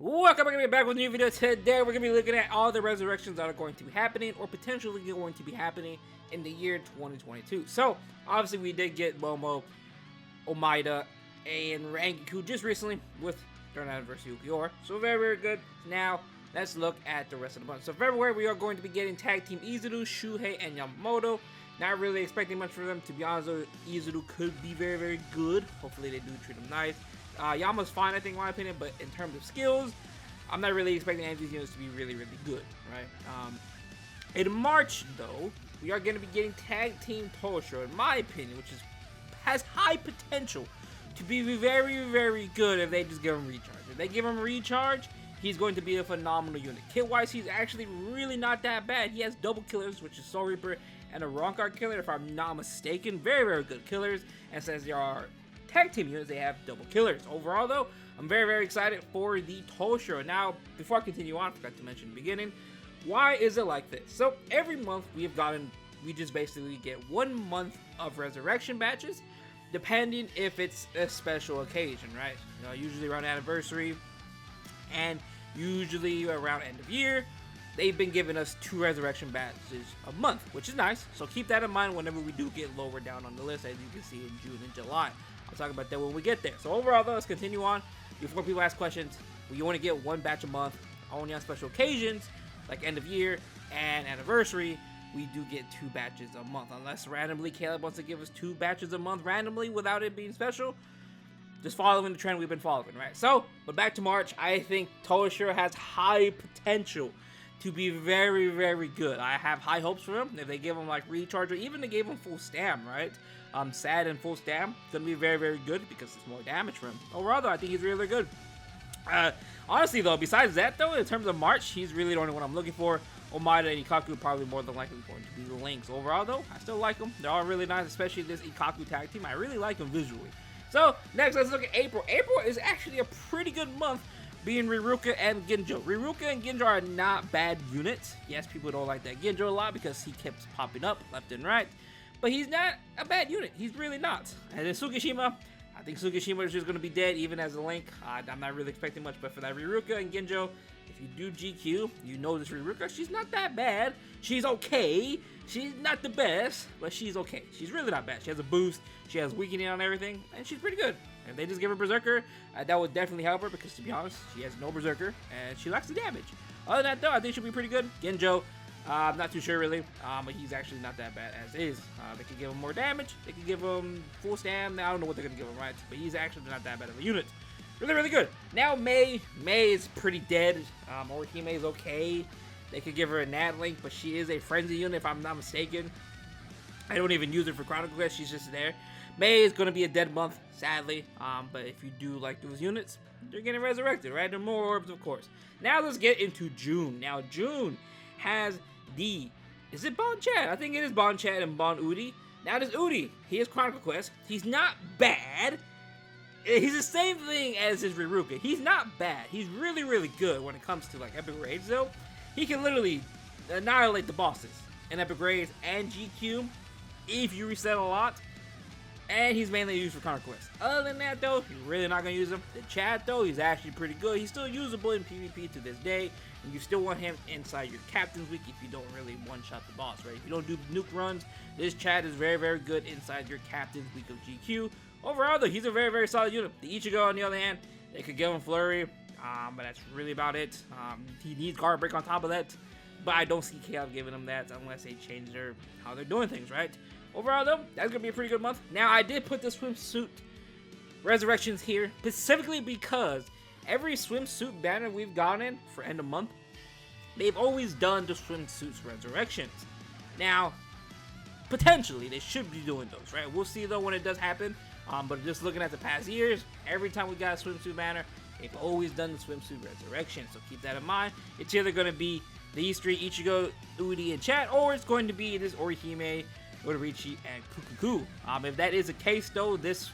Welcome back with a new video. Today we're going to be looking at all the resurrections that are going to be happening or potentially going to be happening in the year 2022. So, obviously we did get Momo, Omaida, and Rangiku just recently with their anniversary Ukiora. So very, very good. Now, let's look at the rest of the month. So February we are going to be getting Tag Team Izuru, Shuhei, and Yamamoto. Not really expecting much from them. To be honest though, Izuru could be very, very good. Hopefully they do treat him nice. Yama's fine, I think, in my opinion, but in terms of skills, I'm not really expecting any of these units to be really, really good, right? In March, though, we are going to be getting Tag Team Toshiro, in my opinion, which has high potential to be very, very good if they just give him recharge. If they give him recharge, he's going to be a phenomenal unit. Kit-wise, he's actually really not that bad. He has double killers, which is Soul Reaper and a Ronkar killer, if I'm not mistaken. Very, very good killers, and since there are tag team units, they have double killers. Overall though, I'm very, very excited for the Toshiro. Now, before I continue on, I forgot to mention in the beginning, why is it like this? So every month we just basically get 1 month of resurrection batches, depending if it's a special occasion, right? You know, usually around anniversary and usually around end of year. They've been giving us 2 resurrection batches a month, which is nice. So keep that in mind whenever we do get lower down on the list, as you can see in June and July. I'll talk about that when we get there. So overall though, let's continue on. Before people ask questions, we only get 1 batch a month, only on special occasions, like end of year and anniversary. We do get 2 batches a month, unless randomly Caleb wants to give us 2 batches a month randomly without it being special. Just following the trend we've been following, right? So, but back to March, I think Toshiro has high potential to be very, very good. I have high hopes for him. If they give him like recharge, or even they gave him full stam, right? Sad and full stam, gonna be very, very good because it's more damage for him. Overall though, I think he's really good. Honestly though, besides that though, in terms of March, he's really the only one I'm looking for. Omaida and Ikaku probably more than likely going to be the links. Overall though, I still like them. They're all really nice, especially this Ikaku tag team. I really like them visually. So next, let's look at April. April is actually a pretty good month, being Riruka and Ginjo. Riruka and Ginjo are not bad units. Yes, people don't like that Ginjo a lot because he keeps popping up left and right. But he's not a bad unit. He's really not. And then Tsukishima, I think Tsukishima is just going to be dead even as a link. I'm not really expecting much, but for that Riruka and Ginjo, if you do GQ, you know this Riruka, she's not that bad. She's okay. She's not the best, but she's okay. She's really not bad. She has a boost. She has weakening on everything, and she's pretty good. If they just give her Berserker, that would definitely help her because, to be honest, she has no Berserker, and she lacks the damage. Other than that, though, I think she'll be pretty good. Genjo, I'm not too sure, really, but he's actually not that bad as is. They could give him more damage. They could give him full stam. I don't know what they're going to give him, right? But he's actually not that bad of a unit. Really, really good. Now, May is pretty dead. Orihime is okay. They could give her a Nat Link, but she is a frenzy unit, if I'm not mistaken. I don't even use her for Chronicle Quest. She's just there. May is going to be a dead month, sadly. But if you do like those units, they're getting resurrected, right? They're more orbs, of course. Now, let's get into June. Now, June has is it Bon Chad? I think it is Bon Chad and Bon Udi. Now this Udi, he has Chronicle Quest. He's not bad. He's the same thing as his Riruka. He's not bad. He's really, really good when it comes to like epic raids though. He can literally annihilate the bosses in epic raids and GQ if you reset a lot. And he's mainly used for Chronicle Quest. Other than that though, you're really not going to use him. The Chad though, he's actually pretty good. He's still usable in PvP to this day. And you still want him inside your Captain's Week if you don't really one-shot the boss, right? If you don't do nuke runs, this Chad is very, very good inside your Captain's Week of GQ. Overall though, he's a very, very solid unit. The Ichigo on the other hand, they could give him Flurry, but that's really about it. He needs Guard Break on top of that. But I don't see Caleb giving him that unless they change how they're doing things, right? Overall though, that's going to be a pretty good month. Now, I did put the Swimsuit resurrections here specifically because every Swimsuit banner we've gotten for end of month, they've always done the Swimsuit's resurrections. Now, potentially, they should be doing those, right? We'll see though when it does happen. But just looking at the past years, every time we got a Swimsuit banner, they've always done the Swimsuit resurrection. So keep that in mind. It's either going to be these 3, Ichigo, Udi, and Chat, or it's going to be this Orihime, Odorichi, and Kukuku. If that is the case though, this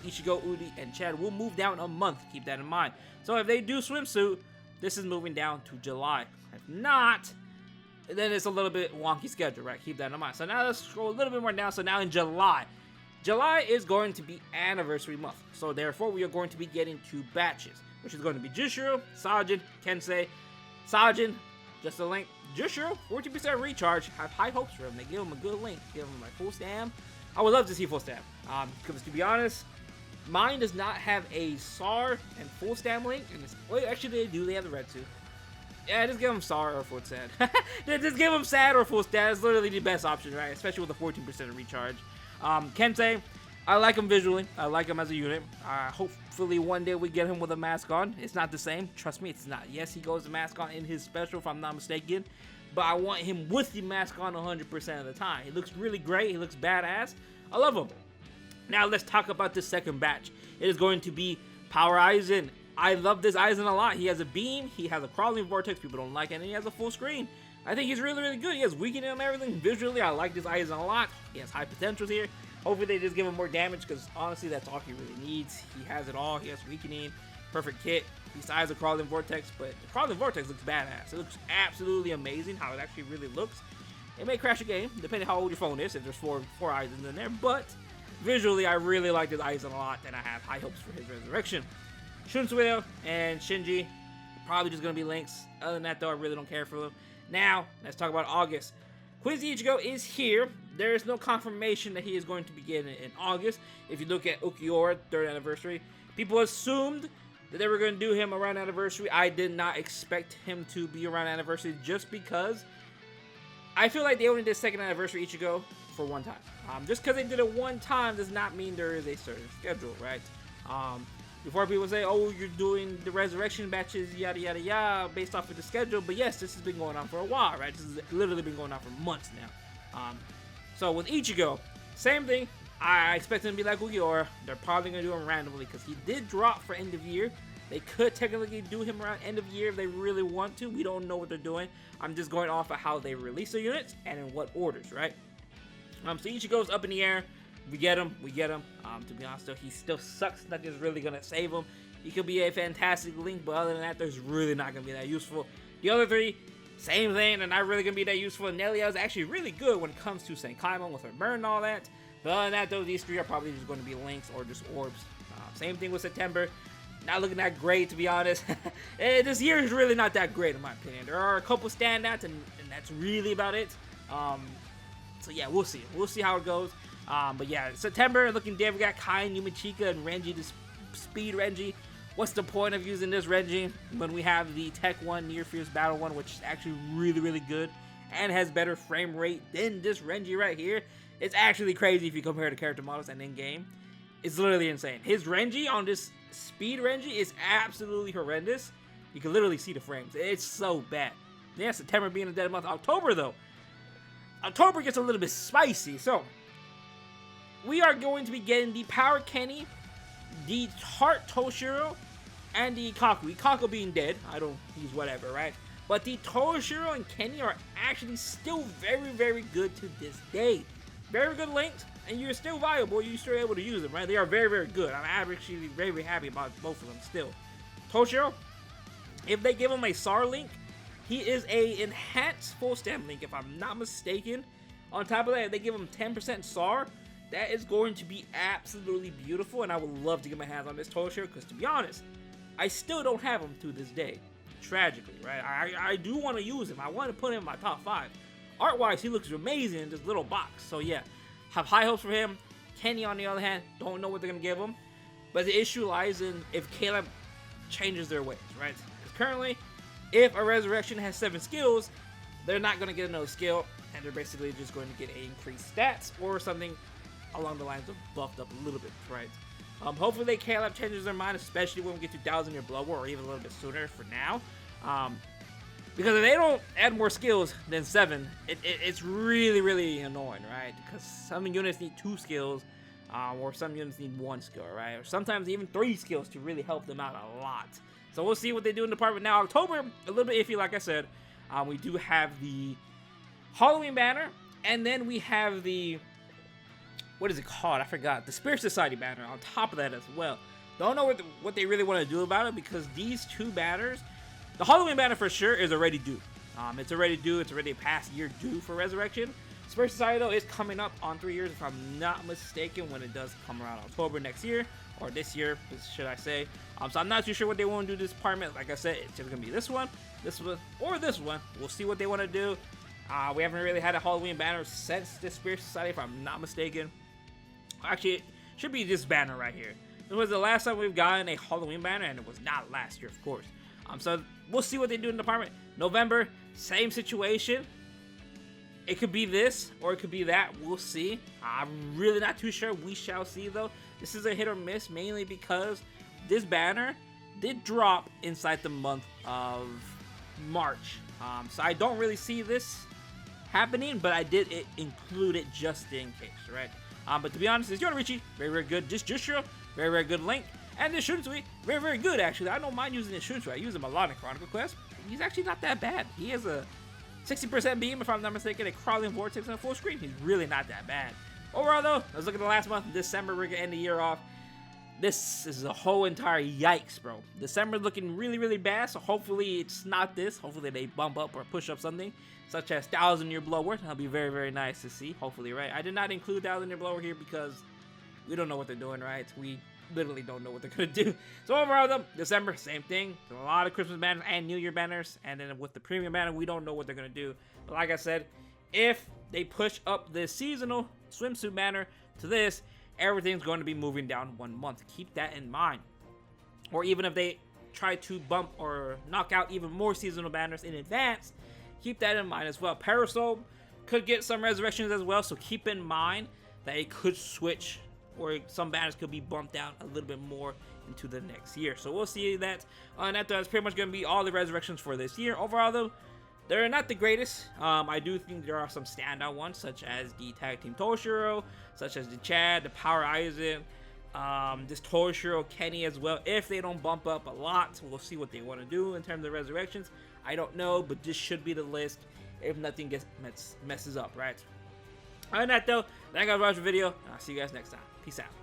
Ichigo, Udi, and Chad will move down a month. Keep that in mind. So if they do Swimsuit, this is moving down to July. If not, then it's a little bit wonky schedule, right? Keep that in mind. So now let's scroll a little bit more down. So now in July, July is going to be anniversary month. So therefore, we are going to be getting 2 batches. which is going to be Jushiro, Sajin, Kensei, Sajin, just a link. Jushiro, 14% recharge. Have high hopes for him. They give him a good link. Give him like full stam. I would love to see full stam. Because to be honest, mine does not have a SAR and full stam link. And wait, actually they do. They have the red too. Yeah, just give him SAR or full stam. Just give him SAD or full stam. It's literally the best option, right? Especially with the 14% recharge. Kensei, I like him visually. I like him as a unit. Hopefully one day we get him with a mask on. It's not the same. Trust me, it's not. Yes, he goes the mask on in his special, if I'm not mistaken. But I want him with the mask on 100% of the time. He looks really great. He looks badass. I love him. Now let's talk about this second batch. It is going to be Power Aizen. I love this Aizen a lot. He has a beam. He has a crawling vortex. People don't like it. And he has a full screen. I think he's really, really good. He has weakening and everything. Visually, I like this Aizen a lot. He has high potentials here. Hopefully they just give him more damage because honestly that's all he really needs. He has it all. He has weakening, perfect kit, besides the crawling vortex, but the crawling vortex looks badass. It looks absolutely amazing how it actually really looks. It may crash a game depending how old your phone is if there's four Aizens in there, but visually I really like this Aizen a lot and I have high hopes for his resurrection. Swimsuit and Shinji probably just gonna be links. Other than that though, I really don't care for them. Now let's talk about August. Quincy Ichigo is here. There is no confirmation that he is going to begin in August. If you look at Ukiura, 3rd anniversary, people assumed that they were going to do him around anniversary. I did not expect him to be around anniversary just because I feel like they only did 2nd anniversary Ichigo for one time. Just because they did it one time does not mean there is a certain schedule, right? Before people say, oh, you're doing the resurrection batches, yada, yada, yada, based off of the schedule. But yes, this has been going on for a while, right? This has literally been going on for months now. So with Ichigo, same thing. I expect him to be like Ukiura. They're probably going to do him randomly because he did drop for end of year. They could technically do him around end of year if they really want to. We don't know what they're doing. I'm just going off of how they release the units and in what orders, right? So Ichigo's up in the air. We get him. To be honest though, he still sucks. Nothing is really going to save him. He could be a fantastic link, but other than that, there's really not going to be that useful. The other three, same thing. They're not really going to be that useful. Nelia is actually really good when it comes to St. Climate with her burn and all that. But other than that though, these three are probably just going to be links or just orbs. Same thing with September. Not looking that great, to be honest. This year is really not that great in my opinion. There are a couple standouts, and that's really about it. So yeah, we'll see. We'll see how it goes. But yeah, September looking dead. We got Kai, Numachika, and Renji, this speed Renji. What's the point of using this Renji when we have the Tech 1 Near Fierce Battle 1, which is actually really, really good and has better frame rate than this Renji right here? It's actually crazy if you compare the character models and in-game. It's literally insane. His Renji on this speed Renji is absolutely horrendous. You can literally see the frames. It's so bad. Yeah, September being a dead month. October, though. October gets a little bit spicy. So, we are going to be getting the Power Kenny, the Heart Toshiro, and the Ikaku. Ikaku being dead. He's whatever, right? But the Toshiro and Kenny are actually still very, very good to this day. Very good links, and you're still viable. You're still able to use them, right? They are very, very good. I'm actually very, very happy about both of them still. Toshiro, if they give him a SAR link, he is a enhanced full stamp link, if I'm not mistaken. On top of that, if they give him 10% SAR, that is going to be absolutely beautiful, and I would love to get my hands on this Toshiro, because to be honest, I still don't have him to this day. Tragically, right? I do want to use him. I want to put him in my top 5. Art-wise, he looks amazing in this little box. So yeah, have high hopes for him. Kenny, on the other hand, don't know what they're going to give him. But the issue lies in if Caleb changes their ways, right? Because currently, if a Resurrection has 7 skills, they're not going to get another skill. And they're basically just going to get increased stats or something along the lines of buffed up a little bit, right? Hopefully Caleb changes their mind, especially when we get to 1,000 Year Blood War, or even a little bit sooner for now. Because if they don't add more skills than 7, it's really, really annoying, right? Because some units need 2 skills, or some units need 1 skill, right? Or sometimes even 3 skills to really help them out a lot. So we'll see what they do in the department. Now, October, a little bit iffy, like I said. We do have the Halloween banner, and then we have the, what is it called? I forgot. The Spirit Society banner on top of that as well. Don't know what they really want to do about it, because these 2 banners, the Halloween banner for sure is already due. It's already due. It's already a past year due for Resurrection. Spirit Society, though, is coming up on 3 years, if I'm not mistaken, when it does come around October next year. or this year, should I say. So I'm not too sure what they want to do this department. Like I said, it's just gonna be this one, or this one. We'll see what they want to do. We haven't really had a Halloween banner since the Spirit Society, if I'm not mistaken. Actually, it should be this banner right here. It was the last time we've gotten a Halloween banner, and it was not last year, of course. So we'll see what they do in the department. November, same situation. It could be this, or it could be that. We'll see. I'm really not too sure. We shall see, though. This is a hit or miss, mainly because this banner did drop inside the month of March. So I don't really see this happening, but I did include it just in case, right? But to be honest, it's Yoruichi, very, very good. This Jushiro, very, very good link. And this Swimsuit, very, very good, actually. I don't mind using this Swimsuit. I use him a lot in Chronicle Quest. He's actually not that bad. He has a 60% beam, if I'm not mistaken, a crawling vortex on full screen. He's really not that bad. Overall, though, let's look at the last month. December, we're going to end the year off. This is a whole entire yikes, bro. December looking really, really bad, so hopefully it's not this. Hopefully they bump up or push up something, such as 1,000-year blower. That'll be very, very nice to see, hopefully, right? I did not include 1,000-year blower here because we don't know what they're doing, right? We literally don't know what they're going to do. So overall, though, December, same thing. There's a lot of Christmas banners and New Year banners, and then with the premium banner, we don't know what they're going to do. But like I said, if they push up the seasonal swimsuit banner to this, everything's going to be moving down 1 month. Keep that in mind. Or even if they try to bump or knock out even more seasonal banners in advance, keep that in mind as well. Parasol could get some resurrections as well, so keep in mind that it could switch, or some banners could be bumped down a little bit more into the next year. So we'll see that. And that's pretty much going to be all the resurrections for this year. Overall, though, they're not the greatest. I do think there are some standout ones, such as the Tag Team Toshiro, such as the Chad, the Power Aizen, this Toshiro, Kenny as well. If they don't bump up a lot, we'll see what they want to do in terms of resurrections. I don't know, but this should be the list if nothing gets messes up, right? Other than that, though, thank you guys for watching the video. I'll see you guys next time. Peace out.